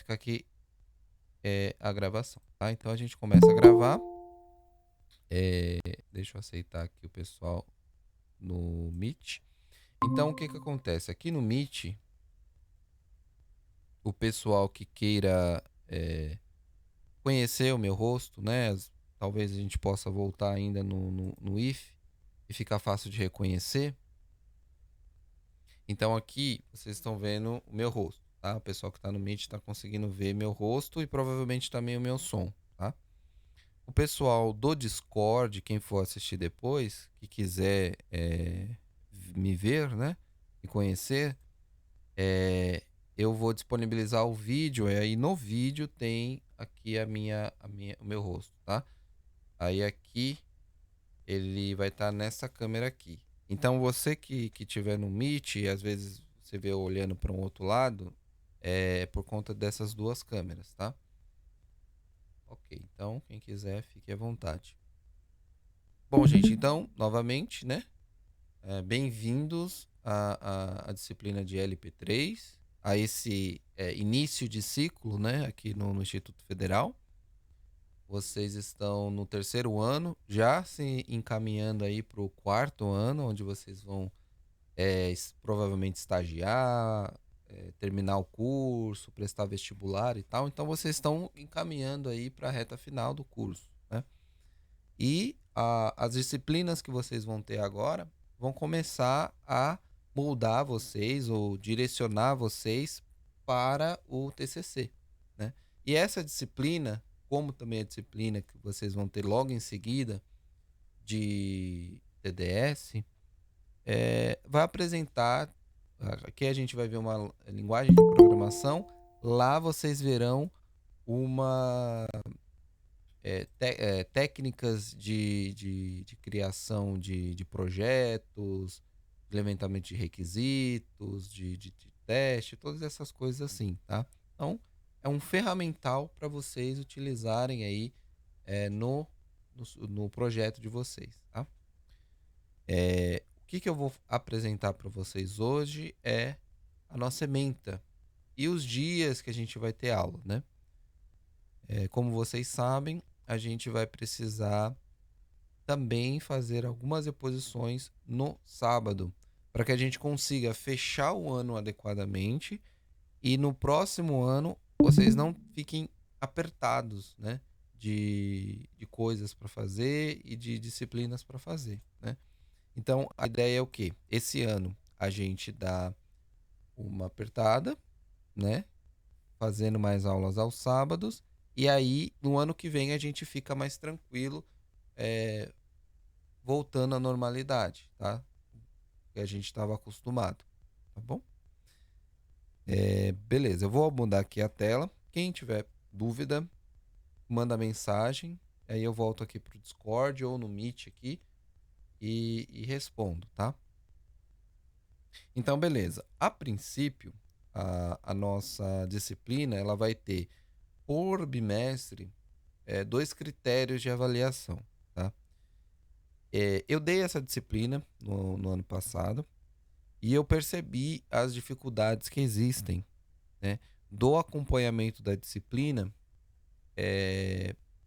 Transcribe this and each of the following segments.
ficar aqui a gravação, tá? Então a gente começa a gravar. Deixa eu aceitar aqui o pessoal no Meet. Então o que acontece? Aqui no Meet, o pessoal que queira conhecer o meu rosto, né? Talvez a gente possa voltar ainda no IF e ficar fácil de reconhecer. Então aqui vocês estão vendo o meu rosto, tá? O pessoal que está no Meet está conseguindo ver meu rosto e provavelmente também o meu som, tá? O pessoal do Discord, quem for assistir depois, que quiser me ver, né? Me conhecer, eu vou disponibilizar o vídeo. E aí no vídeo tem aqui o meu rosto, tá? Aí aqui ele vai estar nessa câmera aqui. Então você que tiver no Meet e às vezes você vê eu olhando para um outro lado, é por conta dessas duas câmeras, tá? Ok, então quem quiser fique à vontade. Bom, gente, então, novamente, né? Bem-vindos à disciplina de LP3, a esse início de ciclo, né? Aqui no Instituto Federal. Vocês estão no terceiro ano, já se encaminhando aí para o quarto ano, onde vocês vão provavelmente estagiar, terminar o curso, prestar vestibular e tal. Então vocês estão encaminhando aí para a reta final do curso, né? E as disciplinas que vocês vão ter agora vão começar a moldar vocês ou direcionar vocês para o TCC, né? E essa disciplina, como também a disciplina que vocês vão ter logo em seguida de TDS, vai apresentar. Aqui a gente vai ver uma linguagem de programação. Lá vocês verão uma técnicas de criação de projetos, de levantamento de requisitos, de teste, todas essas coisas assim, tá? Então, é um ferramental para vocês utilizarem aí no projeto de vocês, tá? O que eu vou apresentar para vocês hoje é a nossa ementa e os dias que a gente vai ter aula, né? Como vocês sabem, a gente vai precisar também fazer algumas reposições no sábado, para que a gente consiga fechar o ano adequadamente e no próximo ano vocês não fiquem apertados, né, de coisas para fazer e de disciplinas para fazer, né? Então, a ideia é o quê? Esse ano a gente dá uma apertada, né, fazendo mais aulas aos sábados, e aí no ano que vem a gente fica mais tranquilo, é, voltando à normalidade, tá? Que a gente estava acostumado, tá bom? Beleza, eu vou mudar aqui a tela. Quem tiver dúvida, manda mensagem, aí eu volto aqui pro Discord ou no Meet aqui e respondo, tá? Então, beleza. A princípio, a nossa disciplina ela vai ter por bimestre dois critérios de avaliação, tá? Eu dei essa disciplina no ano passado e eu percebi as dificuldades que existem, né, do acompanhamento da disciplina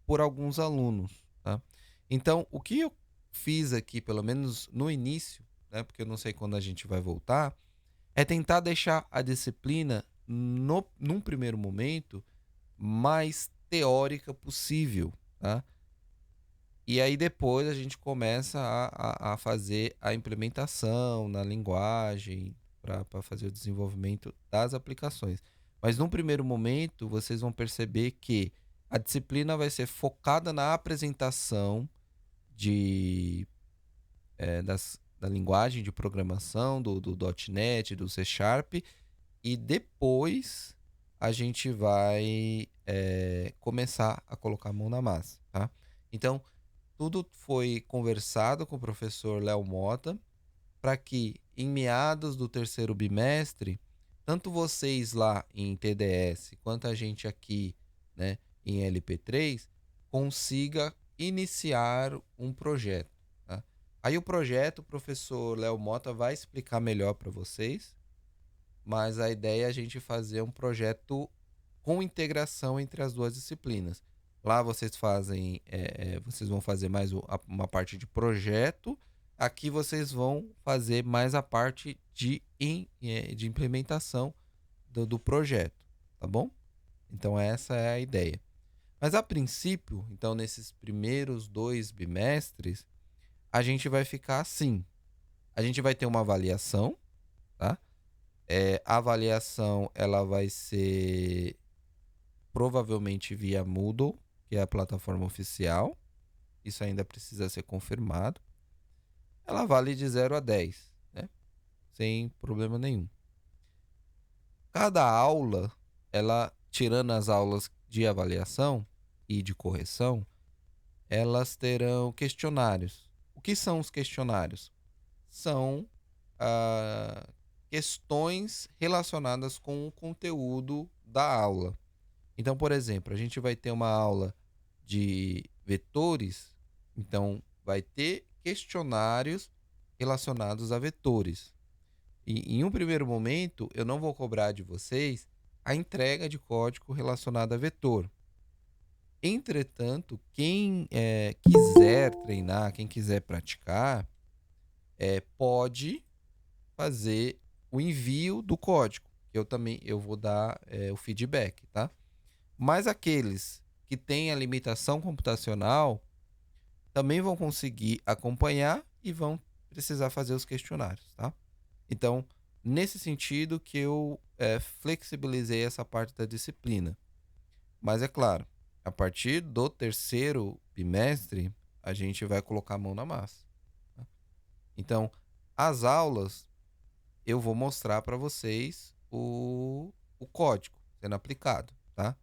por alguns alunos, tá? Então, o que eu fiz aqui, pelo menos no início, né, porque eu não sei quando a gente vai voltar, é tentar deixar a disciplina, num primeiro momento, mais teórica possível, tá? E aí depois a gente começa a fazer a implementação na linguagem para fazer o desenvolvimento das aplicações. Mas num primeiro momento, vocês vão perceber que a disciplina vai ser focada na apresentação de, da linguagem de programação, do .NET, do C Sharp, e depois a gente vai começar a colocar a mão na massa, tá? Então, tudo foi conversado com o professor Léo Mota para que, em meados do terceiro bimestre, tanto vocês lá em TDS quanto a gente aqui, né, em LP3, consiga iniciar um projeto, tá? Aí o projeto, o professor Léo Mota vai explicar melhor para vocês, mas a ideia é a gente fazer um projeto com integração entre as duas disciplinas. Lá vocês fazem, vocês vão fazer mais uma parte de projeto. Aqui vocês vão fazer mais a parte de implementação do projeto, tá bom? Então essa é a ideia. Mas a princípio, então nesses primeiros 2 bimestres, a gente vai ficar assim. A gente vai ter uma avaliação, tá? A avaliação ela vai ser provavelmente via Moodle, que é a plataforma oficial. Isso ainda precisa ser confirmado. Ela vale de 0 a 10, né? Sem problema nenhum. Cada aula, ela tirando as aulas de avaliação e de correção, elas terão questionários. O que são os questionários? São questões relacionadas com o conteúdo da aula. Então, por exemplo, a gente vai ter uma aula de vetores, então vai ter questionários relacionados a vetores. E em um primeiro momento, eu não vou cobrar de vocês a entrega de código relacionado a vetor. Entretanto, quem quiser treinar, quem quiser praticar, pode fazer o envio do código. Eu vou dar o feedback, tá? Mas aqueles que têm a limitação computacional também vão conseguir acompanhar e vão precisar fazer os questionários, tá? Então, nesse sentido que eu flexibilizei essa parte da disciplina. Mas é claro, a partir do 3º bimestre, a gente vai colocar a mão na massa, tá? Então, as aulas, eu vou mostrar para vocês o código sendo aplicado, tá?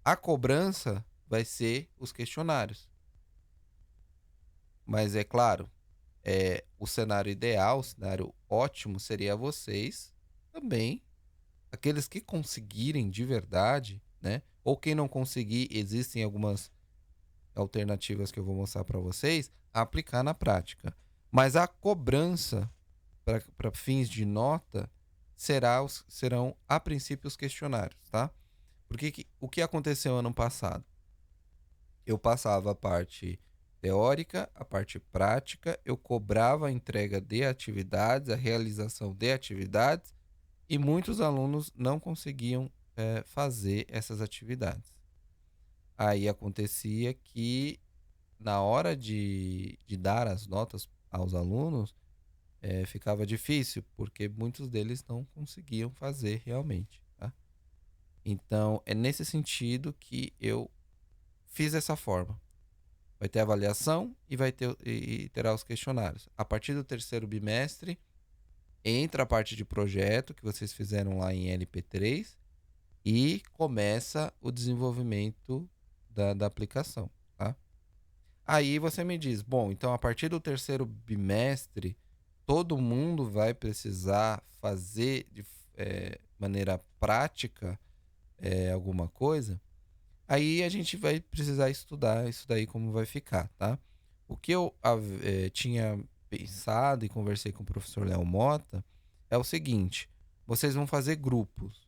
A cobrança vai ser os questionários. Mas é claro, o cenário ideal, o cenário ótimo seria vocês também, aqueles que conseguirem de verdade, né? Ou quem não conseguir, existem algumas alternativas que eu vou mostrar para vocês, aplicar na prática. Mas a cobrança para fins de nota serão a princípio os questionários, tá? Porque o que aconteceu ano passado? Eu passava a parte teórica, a parte prática, eu cobrava a entrega de atividades, a realização de atividades, e muitos alunos não conseguiam fazer essas atividades. Aí acontecia que, na hora de dar as notas aos alunos, ficava difícil, porque muitos deles não conseguiam fazer realmente, tá? Então, é nesse sentido que eu fiz dessa forma. Vai ter avaliação e terá os questionários. A partir do 3º bimestre, entra a parte de projeto que vocês fizeram lá em LP3 e começa o desenvolvimento da aplicação, tá? Aí você me diz, bom, então a partir do 3º bimestre, todo mundo vai precisar fazer de maneira prática alguma coisa? Aí a gente vai precisar estudar isso daí como vai ficar, tá? O que eu tinha pensado e conversei com o professor Léo Mota é o seguinte: vocês vão fazer grupos.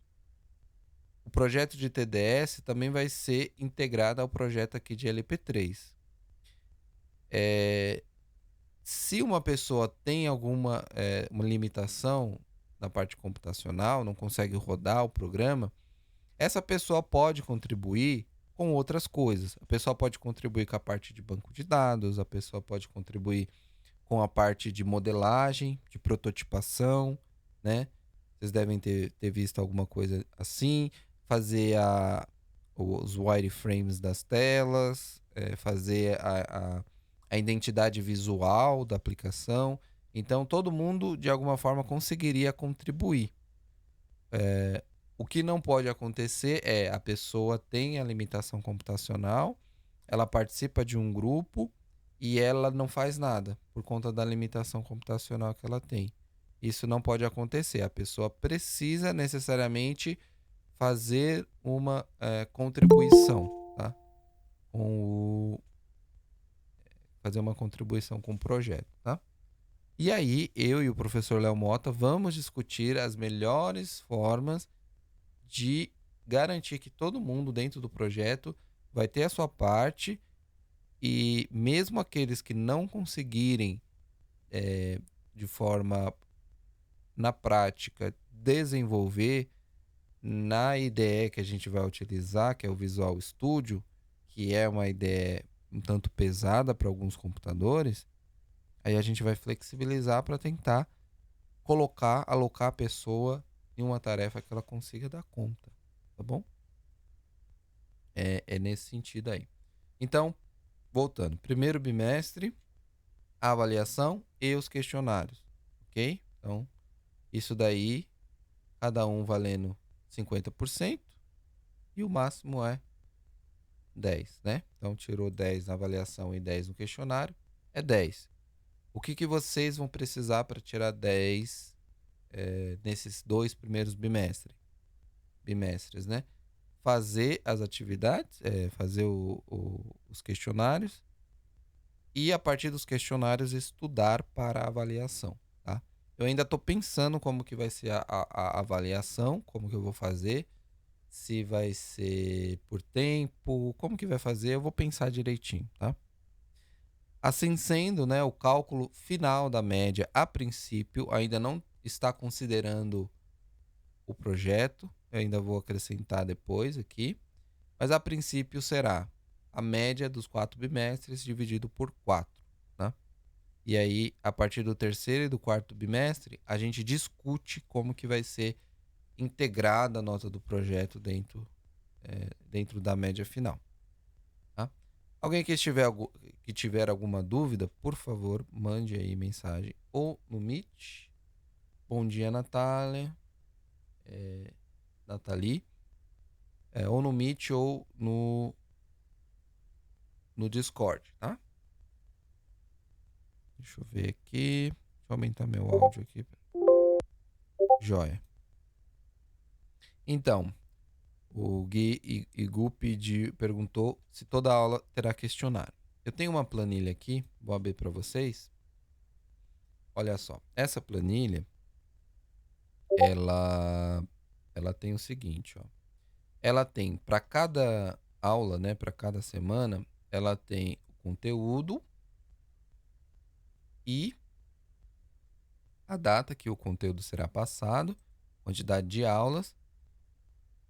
O projeto de TDS também vai ser integrado ao projeto aqui de LP3. Se uma pessoa tem alguma uma limitação na parte computacional, não consegue rodar o programa, essa pessoa pode contribuir com outras coisas. A pessoa pode contribuir com a parte de banco de dados, a pessoa pode contribuir com a parte de modelagem, de prototipação, né? Vocês devem ter visto alguma coisa assim, fazer os wireframes das telas, fazer a identidade visual da aplicação. Então, todo mundo, de alguma forma, conseguiria contribuir. O que não pode acontecer é a pessoa tem a limitação computacional, ela participa de um grupo e ela não faz nada por conta da limitação computacional que ela tem. Isso não pode acontecer. A pessoa precisa necessariamente fazer uma contribuição, tá? Fazer uma contribuição com o projeto, tá? E aí, eu e o professor Léo Mota vamos discutir as melhores formas de garantir que todo mundo dentro do projeto vai ter a sua parte e mesmo aqueles que não conseguirem, de forma na prática, desenvolver na IDE que a gente vai utilizar, que é o Visual Studio, que é uma IDE um tanto pesada para alguns computadores, aí a gente vai flexibilizar para tentar alocar a pessoa em uma tarefa que ela consiga dar conta, tá bom? É nesse sentido aí. Então, voltando, primeiro bimestre, a avaliação e os questionários, ok? Então, isso daí, cada um valendo 50% e o máximo é 10, né? Então, tirou 10 na avaliação e 10 no questionário, é 10. O que vocês vão precisar para tirar 10 nesses 2 primeiros bimestres, né? Fazer as atividades, fazer os questionários e, a partir dos questionários, estudar para a avaliação, tá? Eu ainda estou pensando como que vai ser a avaliação, como que eu vou fazer, se vai ser por tempo, como que vai fazer, eu vou pensar direitinho, tá? Assim sendo, né, o cálculo final da média, a princípio, ainda não está considerando o projeto, eu ainda vou acrescentar depois aqui, mas a princípio será a média dos 4 bimestres dividido por 4, né? E aí, a partir do terceiro e do quarto bimestre, a gente discute como que vai ser integrada a nota do projeto dentro da média final, tá? Alguém que tiver alguma dúvida, por favor, mande aí mensagem ou no Meet. Bom dia, Natália. Nathalie. Ou no Meet ou no Discord, tá? Deixa eu ver aqui. Deixa eu aumentar meu áudio aqui. Joia. Então, o Gui Igu perguntou se toda aula terá questionário. Eu tenho uma planilha aqui, vou abrir para vocês. Olha só, essa planilha, ela tem o seguinte, ó. Ela tem para cada aula, né, para cada semana, ela tem o conteúdo e a data que o conteúdo será passado, quantidade de aulas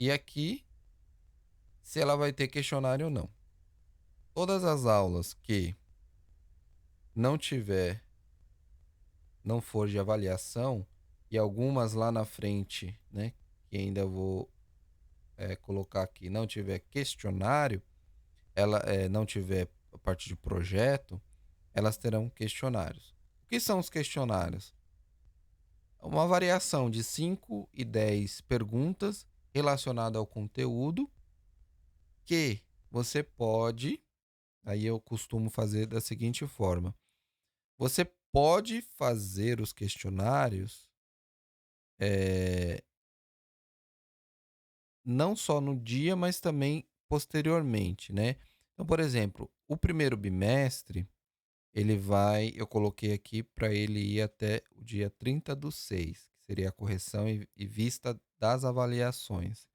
e aqui se ela vai ter questionário ou não. Todas as aulas que não for de avaliação e algumas lá na frente, né, que ainda vou colocar aqui, não tiver questionário, ela não tiver a parte de projeto, elas terão questionários. O que são os questionários? Uma variação de 5 e 10 perguntas relacionadas ao conteúdo que você pode, aí eu costumo fazer da seguinte forma. Você pode fazer os questionários não só no dia, mas também posteriormente, né? Então, por exemplo, o primeiro bimestre, eu coloquei aqui para ele ir até o dia 30/6, que seria a correção e vista das avaliações.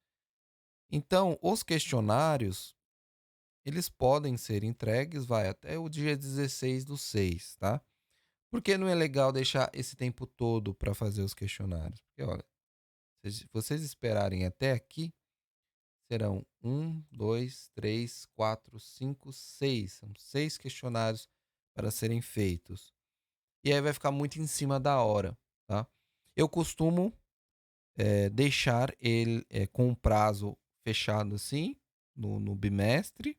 Então, os questionários, eles podem ser entregues, vai até o dia 16/6, tá? Por que não é legal deixar esse tempo todo para fazer os questionários? Porque, olha, se vocês esperarem até aqui, serão 1, 2, 3, 4, 5, 6. São 6 questionários para serem feitos. E aí vai ficar muito em cima da hora, tá? Eu costumo deixar ele com um prazo fechado assim, no bimestre,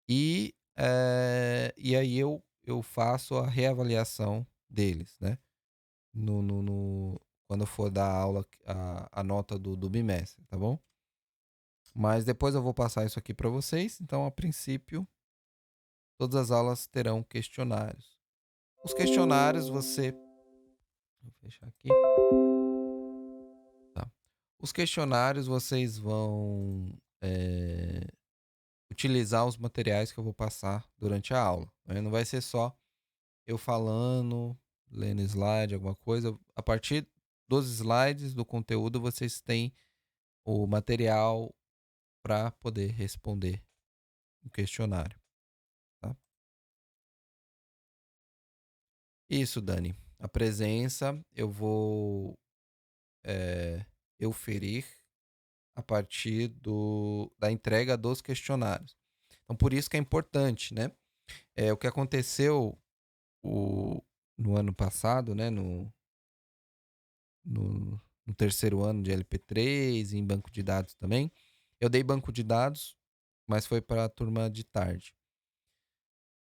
e aí eu faço a reavaliação deles, né? Quando eu for dar a aula, a nota do bimestre, tá bom? Mas depois eu vou passar isso aqui para vocês. Então, a princípio, todas as aulas terão questionários. Os questionários você... Vou fechar aqui. Tá. Os questionários vocês vão utilizar os materiais que eu vou passar durante a aula, né? Não vai ser só eu falando, lendo slide, alguma coisa. A partir dos slides, do conteúdo, vocês têm o material para poder responder o questionário, tá? Isso, Dani. A presença eu vou euferir a partir da entrega dos questionários. Então, por isso que é importante, né? O que aconteceu no ano passado, né? No terceiro ano de LP3, em banco de dados também. Eu dei banco de dados, mas foi para a turma de tarde.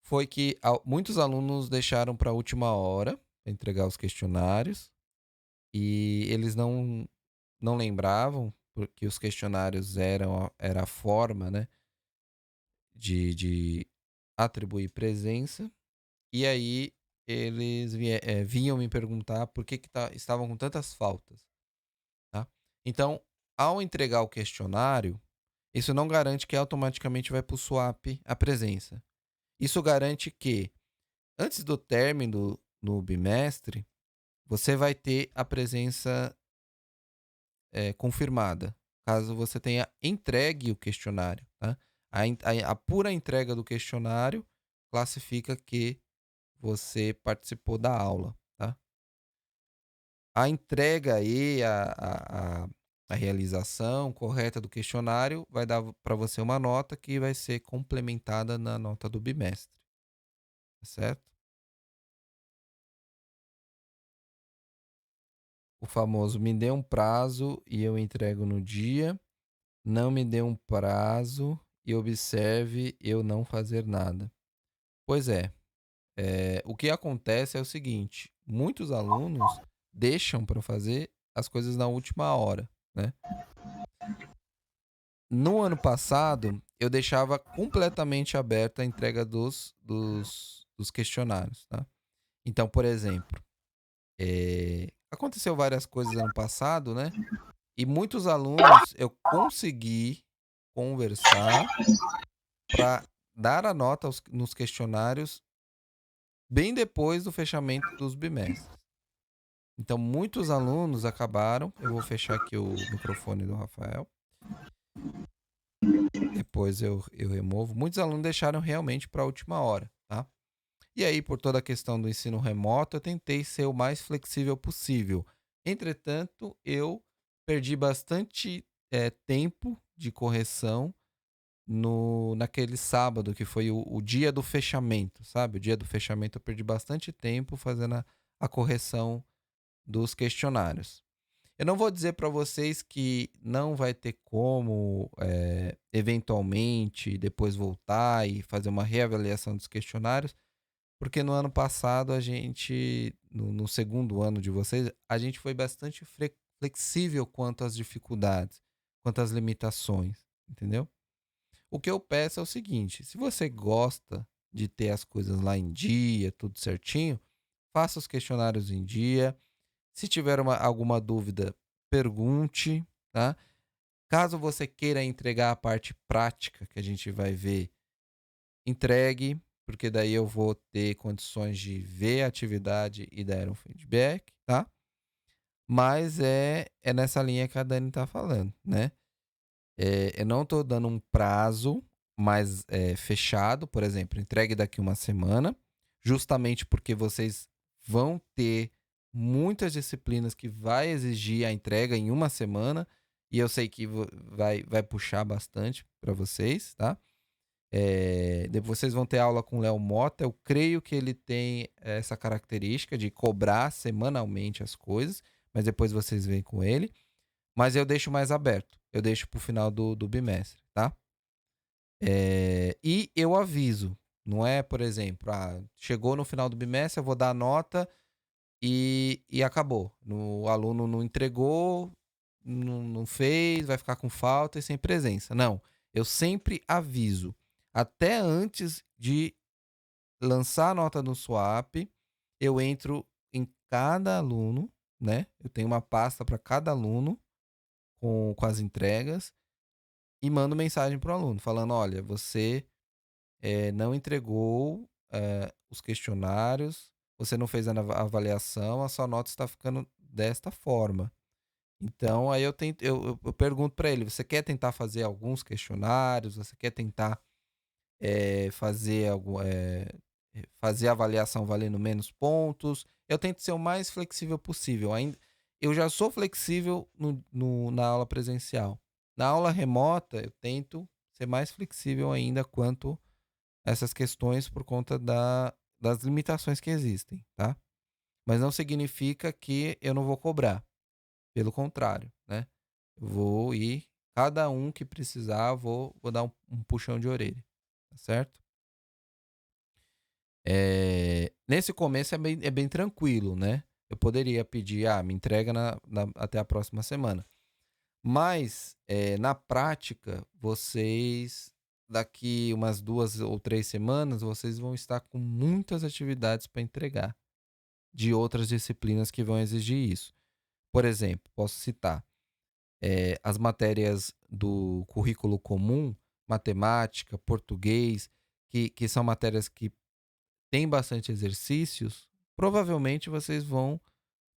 Foi que muitos alunos deixaram para a última hora pra entregar os questionários e eles não lembravam, porque os questionários era a forma, né, de atribuir presença. E aí eles vinham me perguntar por que estavam com tantas faltas, tá? Então, ao entregar o questionário, isso não garante que automaticamente vai para o swap a presença. Isso garante que, antes do término no bimestre, você vai ter a presença confirmada, caso você tenha entregue o questionário, tá? A pura entrega do questionário classifica que você participou da aula, tá? A entrega e a realização correta do questionário vai dar para você uma nota que vai ser complementada na nota do bimestre, tá certo? O famoso me dê um prazo e eu entrego no dia, não me dê um prazo e observe eu não fazer nada. Pois é, o que acontece é o seguinte: muitos alunos deixam para fazer as coisas na última hora, né? No ano passado, eu deixava completamente aberta a entrega dos questionários, tá? Então, por exemplo, aconteceu várias coisas ano passado, né? E muitos alunos eu consegui conversar para dar a nota nos questionários bem depois do fechamento dos bimestres. Então, muitos alunos acabaram. Eu vou fechar aqui o microfone do Rafael. Depois eu removo. Muitos alunos deixaram realmente para a última hora, tá? E aí, por toda a questão do ensino remoto, eu tentei ser o mais flexível possível. Entretanto, eu perdi bastante tempo de correção naquele sábado, que foi o dia do fechamento, sabe? O dia do fechamento eu perdi bastante tempo fazendo a correção dos questionários. Eu não vou dizer para vocês que não vai ter como, eventualmente, depois voltar e fazer uma reavaliação dos questionários, porque no ano passado a gente, no segundo ano de vocês, a gente foi bastante flexível quanto às dificuldades, quanto às limitações, entendeu? O que eu peço é o seguinte: se você gosta de ter as coisas lá em dia, tudo certinho, faça os questionários em dia. Se tiver alguma dúvida, pergunte, tá? Caso você queira entregar a parte prática que a gente vai ver, entregue, porque daí eu vou ter condições de ver a atividade e dar um feedback, tá? Mas é nessa linha que a Dani tá falando, né? Eu não tô dando um prazo mais fechado, por exemplo, entregue daqui uma semana, justamente porque vocês vão ter muitas disciplinas que vai exigir a entrega em uma semana, e eu sei que vai puxar bastante para vocês, tá? Depois vocês vão ter aula com o Léo Mota. Eu creio que ele tem essa característica de cobrar semanalmente as coisas, mas depois vocês veem com ele. Mas eu deixo mais aberto. Eu deixo pro final do bimestre, tá? E eu aviso. Não é, por exemplo, chegou no final do bimestre, eu vou dar a nota e acabou. O aluno não entregou, não fez, vai ficar com falta e sem presença. Não. Eu sempre aviso. Até antes de lançar a nota no swap, eu entro em cada aluno, né? Eu tenho uma pasta para cada aluno com as entregas e mando mensagem para o aluno falando: olha, você não entregou os questionários, você não fez a avaliação, a sua nota está ficando desta forma. Então, aí eu pergunto para ele: você quer tentar fazer alguns questionários? Você quer tentar fazer fazer a avaliação valendo menos pontos? Eu tento ser o mais flexível possível. Ainda, eu já sou flexível na aula presencial. Na aula remota, eu tento ser mais flexível ainda quanto a essas questões por conta das limitações que existem, tá? Mas não significa que eu não vou cobrar. Pelo contrário, né? Eu vou ir, cada um que precisar, vou dar um puxão de orelha, tá certo? Nesse começo é bem tranquilo, né? Eu poderia pedir, me entrega até a próxima semana. Mas, na prática, vocês, daqui umas 2 ou 3 semanas, vocês vão estar com muitas atividades para entregar de outras disciplinas que vão exigir isso. Por exemplo, posso citar as matérias do currículo comum, matemática, português, que são matérias que têm bastante exercícios. Provavelmente vocês vão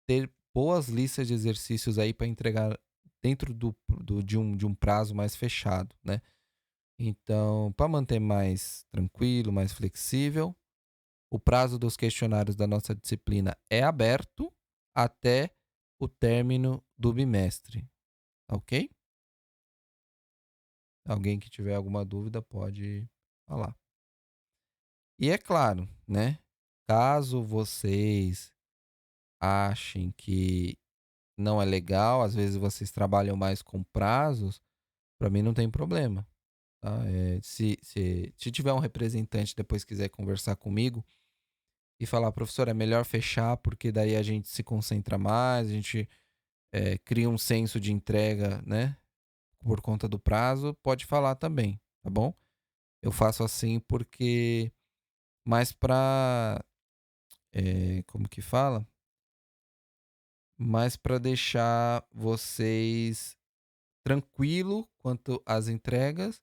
ter boas listas de exercícios aí para entregar dentro de um prazo mais fechado, né? Então, para manter mais tranquilo, mais flexível, o prazo dos questionários da nossa disciplina é aberto até o término do bimestre, tá ok? Alguém que tiver alguma dúvida pode falar. E é claro, né? Caso vocês achem que não é legal, às vezes vocês trabalham mais com prazos, para mim não tem problema, tá? Se tiver um representante depois quiser conversar comigo e falar, professor, é melhor fechar porque daí a gente se concentra mais, a gente cria um senso de entrega, né? Por conta do prazo, pode falar também, tá bom? Eu faço assim porque mais para, como que fala? Mais para deixar vocês tranquilo quanto às entregas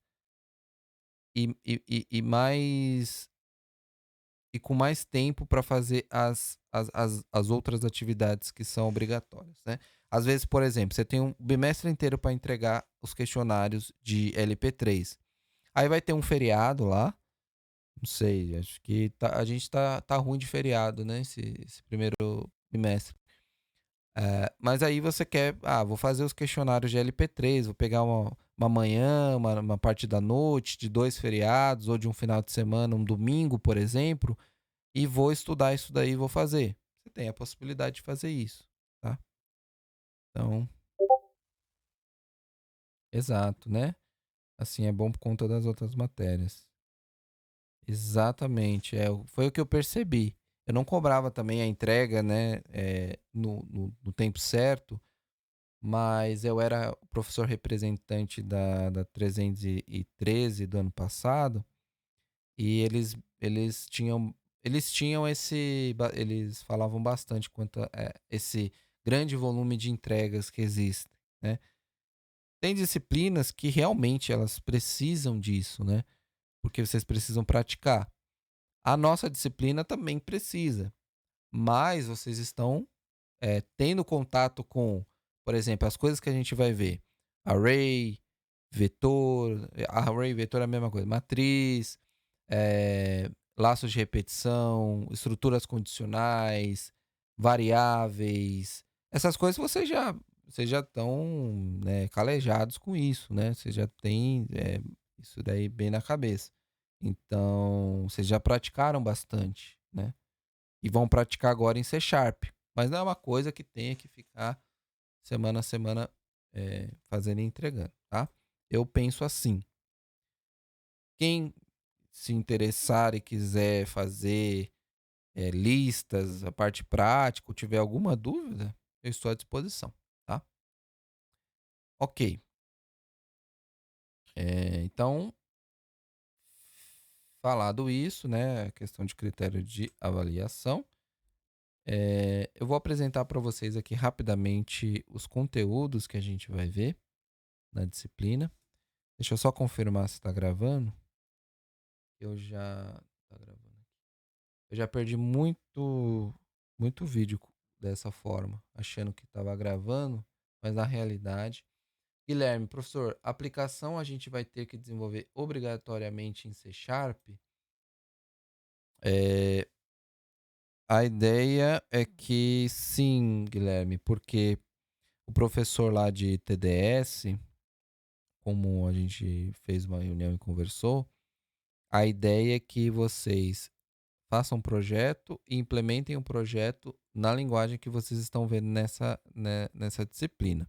e mais e com mais tempo para fazer as outras atividades que são obrigatórias, né? Às vezes, por exemplo, você tem um bimestre inteiro para entregar os questionários de LP3. Aí vai ter um feriado lá, não sei, acho que a gente tá ruim de feriado, né? Esse primeiro bimestre. Mas aí você quer, vou fazer os questionários de LP3, vou pegar uma manhã, uma parte da noite, de 2 feriados, ou de um final de semana, um domingo, por exemplo, e vou estudar isso daí e vou fazer. Você tem a possibilidade de fazer isso, tá? Então, exato, né? Assim é bom por conta das outras matérias. Exatamente, foi o que eu percebi. Eu não cobrava também a entrega, né, no tempo certo, mas eu era o professor representante da 313 do ano passado, e eles tinham eles falavam bastante quanto a esse grande volume de entregas que existe, né. Tem disciplinas que realmente elas precisam disso, né, porque vocês precisam praticar. A nossa disciplina também precisa, mas vocês estão tendo contato com, por exemplo, as coisas que a gente vai ver: array, vetor, array e vetor é a mesma coisa, matriz, laços de repetição, estruturas condicionais, variáveis. Essas coisas vocês já estão, né, calejados com isso, né? Vocês já têm isso daí bem na cabeça. Então, vocês já praticaram bastante, né? E vão praticar agora em C Sharp. Mas não é uma coisa que tenha que ficar semana a semana fazendo e entregando, tá? Eu penso assim. Quem se interessar e quiser fazer listas, a parte prática, ou tiver alguma dúvida, eu estou à disposição, tá? Ok. Então, falado isso, né, a questão de critério de avaliação, eu vou apresentar para vocês aqui rapidamente os conteúdos que a gente vai ver na disciplina. Deixa eu só confirmar se está gravando. Eu já tá gravando. Eu já perdi muito vídeo dessa forma, achando que estava gravando, mas na realidade. Guilherme, professor, aplicação a gente vai ter que desenvolver obrigatoriamente em C Sharp? É, a ideia é que sim, Guilherme, porque o professor lá de TDS, como a gente fez uma reunião e conversou, a ideia é que vocês façam um projeto e implementem o projeto na linguagem que vocês estão vendo nessa disciplina.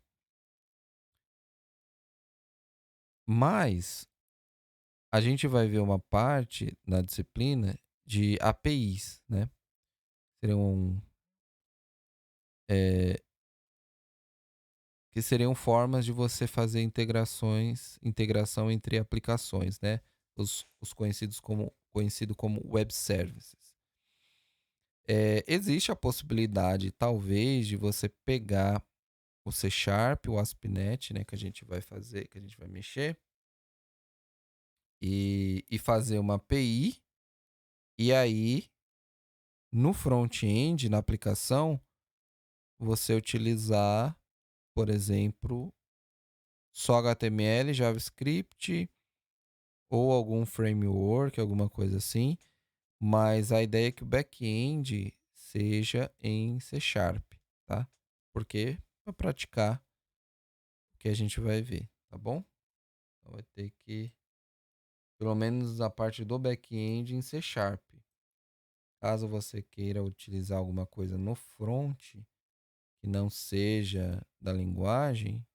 Mas a gente vai ver uma parte na disciplina de APIs, né? Seriam, é, que seriam formas de você fazer integração entre aplicações, né? Os conhecido como web services. Existe a possibilidade, talvez, de você pegar o C Sharp, o ASP.NET, né, que a gente vai fazer, que a gente vai mexer, e fazer uma API, e aí, no front-end, na aplicação, você utilizar, por exemplo, só HTML, JavaScript ou algum framework, alguma coisa assim, mas a ideia é que o back-end seja em C Sharp, tá? Porque para praticar o que a gente vai ver, tá bom? Então vai ter que, pelo menos a parte do back-end em C Sharp. Caso você queira utilizar alguma coisa no front que não seja da linguagem,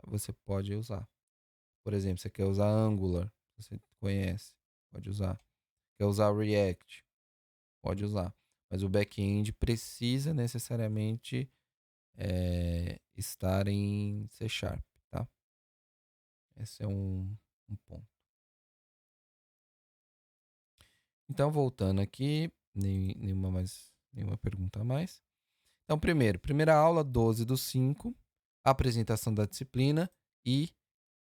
você pode usar. Por exemplo, você quer usar Angular, você conhece, pode usar. Quer usar React, pode usar. Mas o back-end precisa necessariamente estar em C Sharp, tá? Esse é um ponto. Então, voltando aqui, nenhuma pergunta a mais. Então, primeira aula, 12/5, apresentação da disciplina e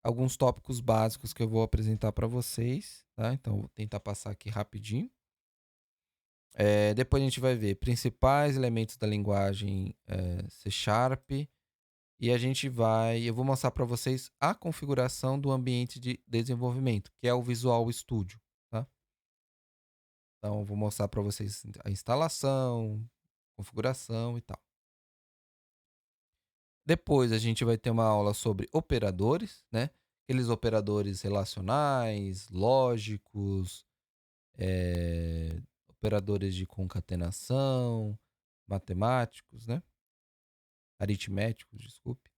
alguns tópicos básicos que eu vou apresentar para vocês, tá? Então, vou tentar passar aqui rapidinho. Depois a gente vai ver principais elementos da linguagem C Sharp e eu vou mostrar para vocês a configuração do ambiente de desenvolvimento, que é o Visual Studio, tá? Então, eu vou mostrar para vocês a instalação, configuração e tal. Depois a gente vai ter uma aula sobre operadores, né? Aqueles operadores relacionais, lógicos, operadores de concatenação, matemáticos, né? Aritméticos, desculpe.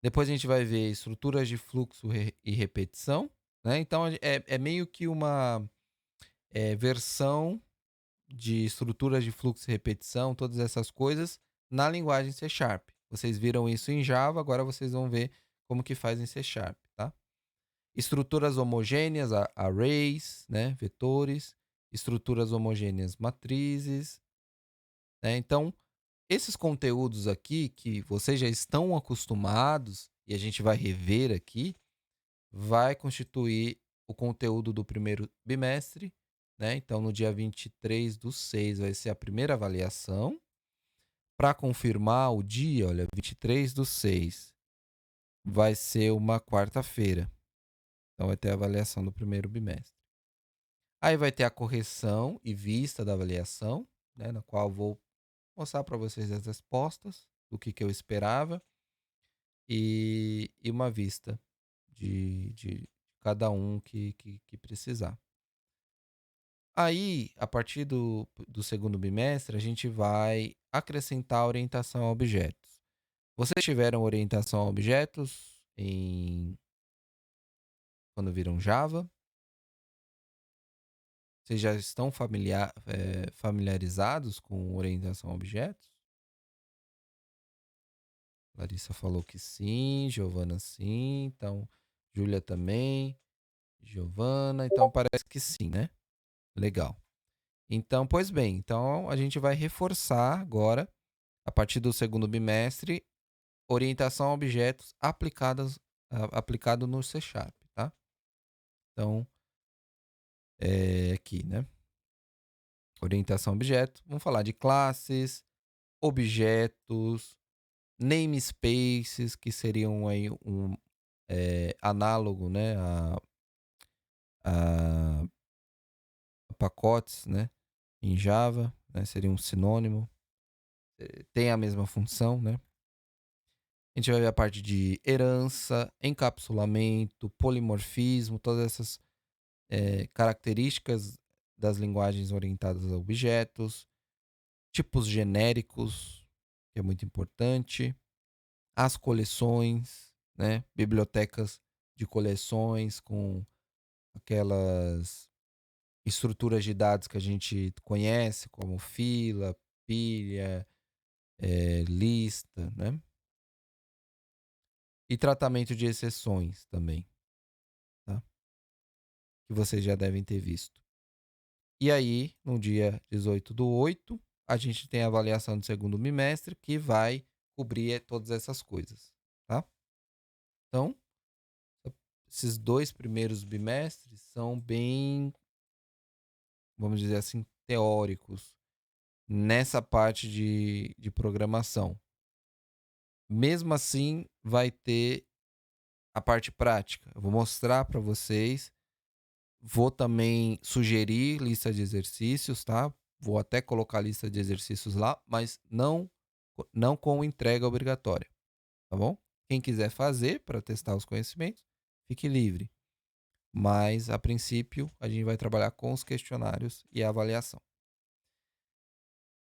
Depois a gente vai ver estruturas de fluxo e repetição, né? Então é meio que uma versão de estruturas de fluxo e repetição, todas essas coisas na linguagem C Sharp. Vocês viram isso em Java, agora vocês vão ver como que faz em C Sharp, tá? Estruturas homogêneas, arrays, né? Vetores, estruturas homogêneas, matrizes, né? Então, esses conteúdos aqui que vocês já estão acostumados e a gente vai rever aqui, vai constituir o conteúdo do primeiro bimestre, né? Então, no dia 23/6 vai ser a primeira avaliação. Para confirmar o dia, olha, 23/6 vai ser uma quarta-feira. Então, vai ter a avaliação do primeiro bimestre. Aí vai ter a correção e vista da avaliação, né? Na qual eu vou mostrar para vocês as respostas do que eu esperava e uma vista de cada um que precisar. Aí, a partir do segundo bimestre, a gente vai acrescentar orientação a objetos. Vocês tiveram orientação a objetos quando viram Java? Vocês já estão familiarizados com orientação a objetos? Larissa falou que sim, Giovana sim, então Júlia também, Giovana, então parece que sim, né? Legal. Então, pois bem, então a gente vai reforçar agora, a partir do segundo bimestre, orientação a objetos aplicado no C Sharp, tá? Então, aqui, né? Orientação a objeto, vamos falar de classes, objetos, namespaces, que seriam aí análogo, né, a pacotes, né, em Java, né, seria um sinônimo, tem a mesma função, né. A gente vai ver a parte de herança, encapsulamento, polimorfismo, todas essas características das linguagens orientadas a objetos, tipos genéricos, que é muito importante, as coleções, né, bibliotecas de coleções com aquelas estruturas de dados que a gente conhece, como fila, pilha, lista, né? E tratamento de exceções também, tá? Que vocês já devem ter visto. E aí, no dia 18/8, a gente tem a avaliação do segundo bimestre, que vai cobrir todas essas coisas, tá? Então, esses 2 primeiros bimestres são bem, vamos dizer assim, teóricos nessa parte de programação. Mesmo assim, vai ter a parte prática. Eu vou mostrar para vocês, vou também sugerir lista de exercícios, tá? Vou até colocar a lista de exercícios lá, mas não com entrega obrigatória, tá bom? Quem quiser fazer para testar os conhecimentos, fique livre. Mas, a princípio, a gente vai trabalhar com os questionários e a avaliação.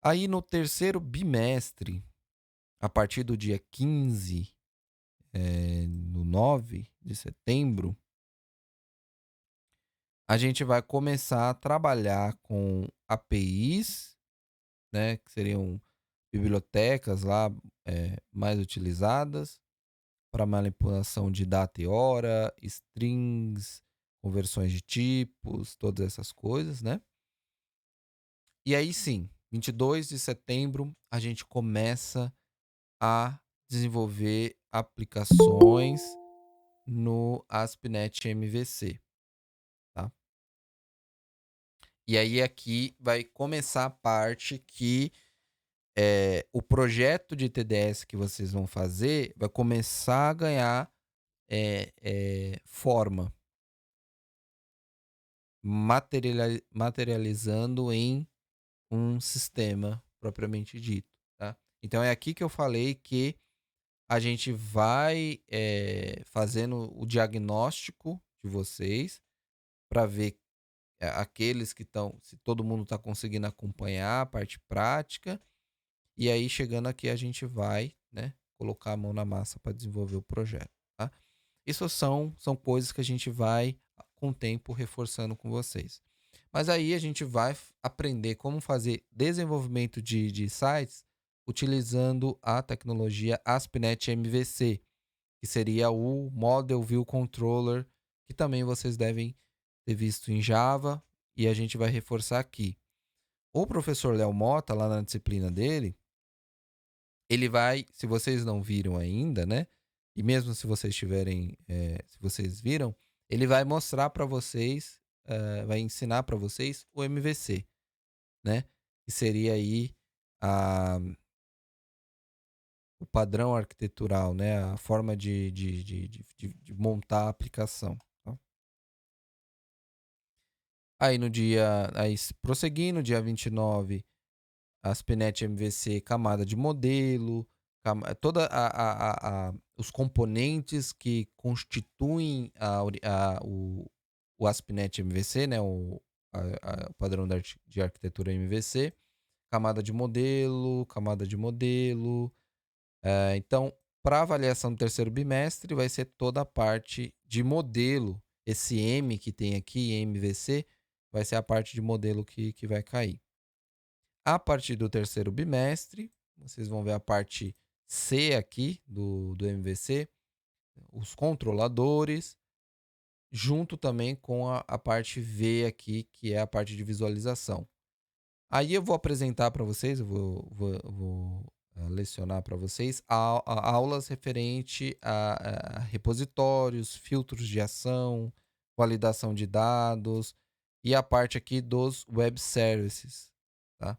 Aí, no terceiro bimestre, a partir do dia 15, no 9 de setembro, a gente vai começar a trabalhar com APIs, né, que seriam bibliotecas lá mais utilizadas para manipulação de data e hora, strings, conversões de tipos, todas essas coisas, né? E aí sim, 22 de setembro, a gente começa a desenvolver aplicações no ASP.NET MVC, tá? E aí aqui vai começar a parte que o projeto de TDS que vocês vão fazer vai começar a ganhar forma, materializando em um sistema propriamente dito, tá? Então é aqui que eu falei que a gente vai fazendo o diagnóstico de vocês para ver aqueles que estão, se todo mundo está conseguindo acompanhar a parte prática, e aí chegando aqui a gente vai, né, colocar a mão na massa para desenvolver o projeto, tá? Isso são coisas que a gente vai, com o tempo, reforçando com vocês. Mas aí a gente vai aprender como fazer desenvolvimento de sites utilizando a tecnologia ASP.NET MVC, que seria o Model View Controller, que também vocês devem ter visto em Java, e a gente vai reforçar aqui. O professor Léo Mota, lá na disciplina dele, ele vai, se vocês não viram ainda, né? E mesmo se vocês tiverem, se vocês viram, ele vai mostrar para vocês, vai ensinar para vocês o MVC, né? Que seria aí o padrão arquitetural, né? A forma de montar a aplicação. Tá? Aí no dia, aí prosseguindo, dia 29, ASP.NET MVC, camada de modelo, toda os componentes que constituem o ASP.NET MVC, né, o padrão de arquitetura MVC, camada de modelo. Então, para avaliação do terceiro bimestre, vai ser toda a parte de modelo. Esse M que tem aqui, MVC, vai ser a parte de modelo que vai cair. A partir do terceiro bimestre, vocês vão ver a parte C aqui do MVC, os controladores, junto também com a parte V aqui, que é a parte de visualização. Aí eu vou apresentar para vocês, eu vou lecionar para vocês aulas referente a repositórios, filtros de ação, validação de dados e a parte aqui dos web services, tá?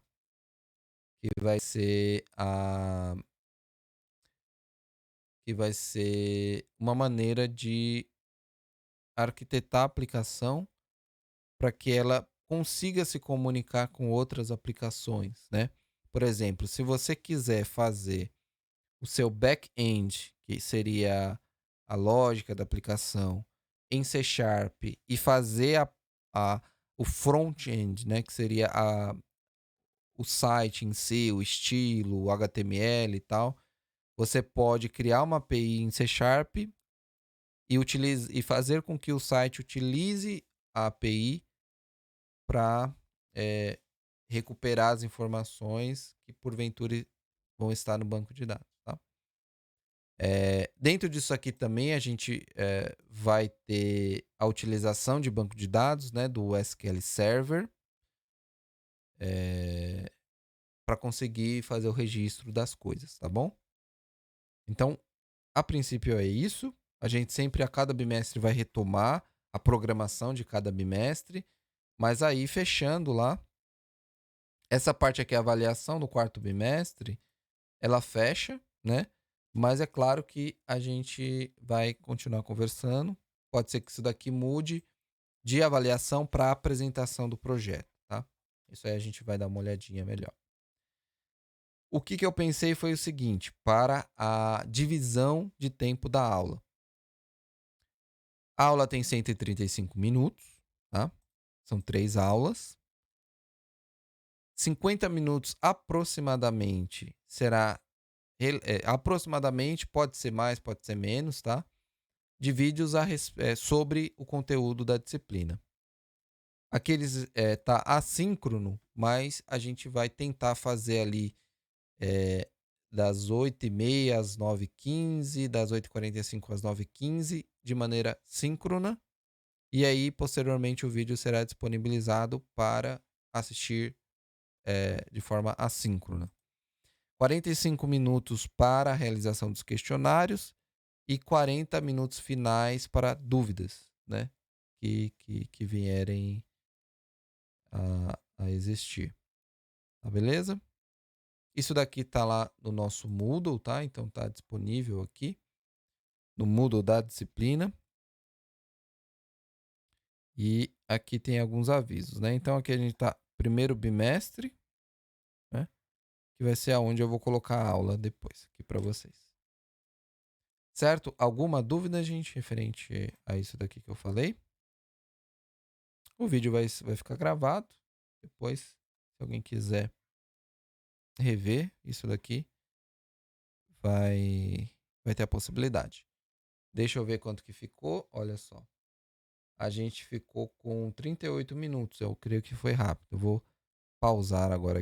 Que vai ser que vai ser uma maneira de arquitetar a aplicação para que ela consiga se comunicar com outras aplicações, né? Por exemplo, se você quiser fazer o seu back-end, que seria a lógica da aplicação, em C Sharp e fazer a- o front-end, né, que seria o site em si, o estilo, o HTML e tal, você pode criar uma API em C Sharp e fazer com que o site utilize a API para recuperar as informações que porventura vão estar no banco de dados. Tá? Dentro disso aqui também a gente vai ter a utilização de banco de dados, né, do SQL Server, para conseguir fazer o registro das coisas, tá bom? Então, a princípio é isso. A gente sempre, a cada bimestre, vai retomar a programação de cada bimestre, mas aí fechando lá, essa parte aqui, a avaliação do quarto bimestre, ela fecha, né? Mas é claro que a gente vai continuar conversando. Pode ser que isso daqui mude de avaliação para apresentação do projeto, tá? Isso aí a gente vai dar uma olhadinha melhor. O que eu pensei foi o seguinte, para a divisão de tempo da aula. A aula tem 135 minutos, tá? São 3 aulas. 50 minutos aproximadamente será aproximadamente, pode ser mais, pode ser menos, tá? De vídeos sobre o conteúdo da disciplina. Aqueles tá assíncrono, mas a gente vai tentar fazer ali das 8h30 às 9h15, das 8h45 às 9h15, de maneira síncrona. E aí, posteriormente, o vídeo será disponibilizado para assistir de forma assíncrona. 45 minutos para a realização dos questionários e 40 minutos finais para dúvidas, né? Que vierem a existir. Tá beleza? Isso daqui tá lá no nosso Moodle, tá? Então tá disponível aqui no Moodle da disciplina. E aqui tem alguns avisos, né? Então aqui a gente tá primeiro bimestre, né? Que vai ser aonde eu vou colocar a aula depois aqui para vocês. Certo? Alguma dúvida, gente, referente a isso daqui que eu falei? O vídeo vai ficar gravado. Depois, se alguém quiser rever isso daqui, vai ter a possibilidade. Deixa eu ver quanto que ficou. Olha só. A gente ficou com 38 minutos. Eu creio que foi rápido. Eu vou pausar agora